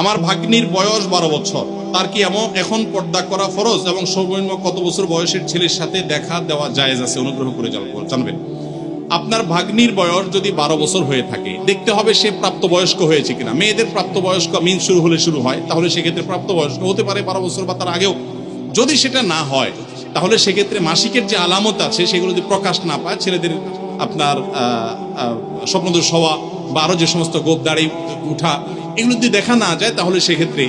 আমার ভাগ্নির বয়স 12 বছর, তার কি এখন পর্দা করা ফরজ এবং সর্বনিম্ন কত বছর বয়সের ছেলের সাথে দেখা দেওয়া জায়েজ আছে? অনুগ্রহ করে জানবেন। আপনার ভাগ্নির বয়স যদি 12 বছর হয়ে থাকে, দেখতে হবে সে প্রাপ্তবয়স্ক হয়েছে কিনা। মেয়েদের প্রাপ্তবয়স্ক মিন শুরু হলে শুরু হয়, তাহলে সেক্ষেত্রে প্রাপ্তবয়স্ক হতে পারে 12 বছর বা তার আগেও। যদি সেটা না হয়, তাহলে সেক্ষেত্রে মাসিকের যে আলামত আছে সেগুলো যদি প্রকাশ না পায়, ছেলেদের আপনার স্বপ্নদোষ হওয়া বা আরো যে সমস্ত গোপ দাড়ি উঠা, এগুলো যদি দেখা না যায়, তাহলে সেক্ষেত্রে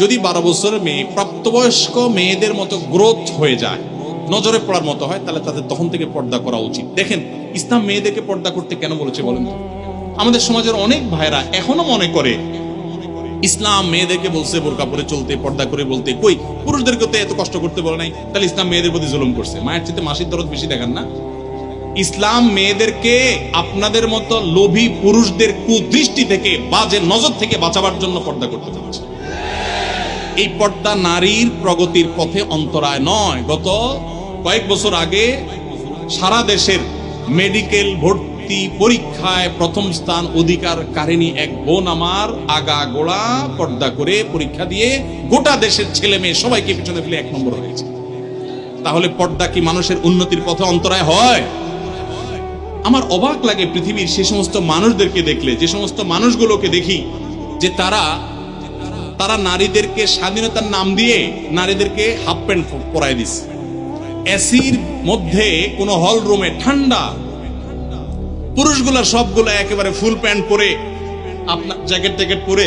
যদি 12 বছরের মেয়ে প্রাপ্তবয়স্ক মেয়েদের মতো গ্রোথ হয়ে যায়, নজরে পড়ার মতো হয়, তাহলে তাদের তখন থেকে পর্দা করা উচিত। দেখেন, ইসলাম মেয়েদেরকে পর্দা করতে কেন বলেছে বলেন তো? আমাদের সমাজের অনেক ভাইরা এখনো মনে করে ইসলাম মেয়েদেরকে বলছে বোরকা পরে চলতে, পর্দা করে বলতে, কই পুরুষদেরকে তো এত কষ্ট করতে বলে নাই, তাহলে ইসলাম মেয়েদের প্রতি জুলুম করছে। মায়ের চেয়ে মাসির দরদ বেশি দেখান না? ইসলাম মেয়েদেরকে আপনাদের মতো লোভী পুরুষদের কুদৃষ্টি থেকে, বাজে নজর থেকে বাঁচাবার জন্য পর্দা করতে বলেছে। এই পর্দা নারীর প্রগতির পথে অন্তরায় নয়। গত কয়েক বছর আগে সারা দেশের মেডিকেল ভর্তি পরীক্ষায় প্রথম স্থান অধিকারকারিণী এক বোন আমার আগা গোড়া পর্দা করে পরীক্ষা দিয়ে গোটা দেশের ছেলে মেয়ে সবাইকে পিছনে ফেলে 1 নম্বর হয়েছে। তাহলে পর্দা কি মানুষের উন্নতির পথে অন্তরায় হয়? আমার অবাক লাগে পৃথিবীর সে সমস্ত মানুষদেরকে দেখলে, যে সমস্ত মানুষগুলোকে দেখি যে তারা নারীদেরকে স্বাধীনতার নাম দিয়ে নারীদেরকে হাফ প্যান্ট পরায় দিচ্ছে। এসির মধ্যে কোন হল রুমে ঠান্ডা, পুরুষগুলা সবগুলো একেবারে ফুল প্যান্ট পরে, আপনার জ্যাকেট পরে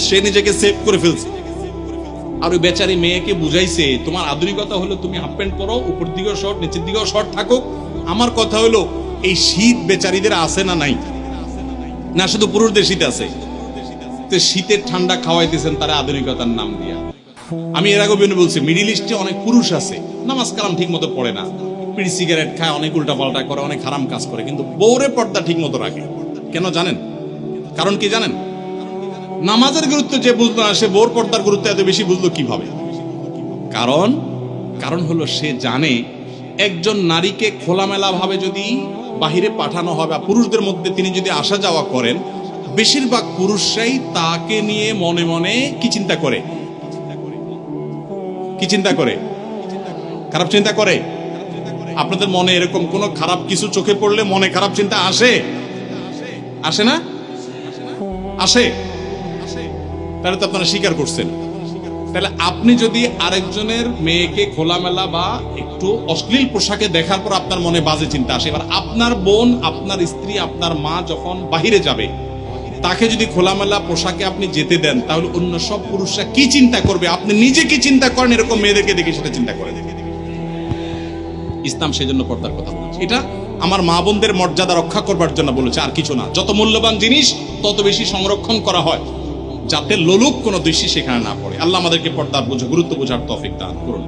সে নিজেকে সেভ করে ফেলছে। আর ওই বেচারি মেয়েকে বুঝাইছে, তোমার আধুনিকতা হলো তুমি হাফ প্যান্ট পরো, উপর দিকেও শর্ট, নিচের দিকেও শর্ট থাকুক। আমার কথা হলো, এই শীত বেচারিদের আছে না নাই? না শুধু পুরুষদের শীত আছে? শীতের ঠান্ডা খাওয়াইতেছেন তারা আধুনিকতার নাম দিয়া। আমি এর আগে বলছি, মিডিল ইস্টে অনেক পুরুষ আছে নামাজ কালাম ঠিক মতো পড়ে না, বিড়ি সিগারেট খায়, অনেক উল্টা পাল্টা করে, অনেক হারাম কাজ করে, কিন্তু বউরে পর্দা ঠিক মতো রাখে। কেন জানেন? কারণ কি জানেন? নামাজের গুরুত্ব যে বুঝলো না, সে বউর পর্দার গুরুত্ব এত বেশি বুঝলো কিভাবে? কারণ হলো, সে জানে একজন নারীকে খোলামেলা ভাবে যদি বাহিরে পাঠানো হয় বা পুরুষদের মধ্যে তিনি যদি আসা যাওয়া করেন, বেশিরভাগ পুরুষরাই তাকে নিয়ে মনে মনে কি চিন্তা করে? খারাপ চিন্তা করে। আপনাদের মনে এরকম কোন খারাপ কিছু চোখে পড়লে মনে খারাপ চিন্তা আসে না? আসে। তাহলে তো আপনারা স্বীকার করছেন। তাহলে আপনি যদি আরেকজনের মেয়েকে খোলামেলা বা একটু অশ্লীল পোশাকে দেখার পর আপনার মনে বাজে চিন্তা আসে, এবার আপনার বোন, আপনার স্ত্রী, আপনার মা যখন বাহিরে যাবে, তাকে যদি খোলামেলা পোশাকে আপনি যেতে দেন, তাহলে অন্য সব পুরুষরা কি চিন্তা করবে? আপনি নিজে কি চিন্তা করেন এরকম মেয়েদেরকে দেখে সেটা চিন্তা করেন। ইসলাম সেজন্য পর্দার কথা বলেছে। এটা আমার মা বোনদের মর্যাদা রক্ষা করবার জন্য বলেছে, আর কিছু না। যত মূল্যবান জিনিস তত বেশি সংরক্ষণ করা হয়, যাতে লোলুপ কোনো দৃষ্টি সেখানে না পড়ে। আল্লাহ আমাদেরকে পর্দার গুরুত্ব বোঝার তৌফিক দান করুন।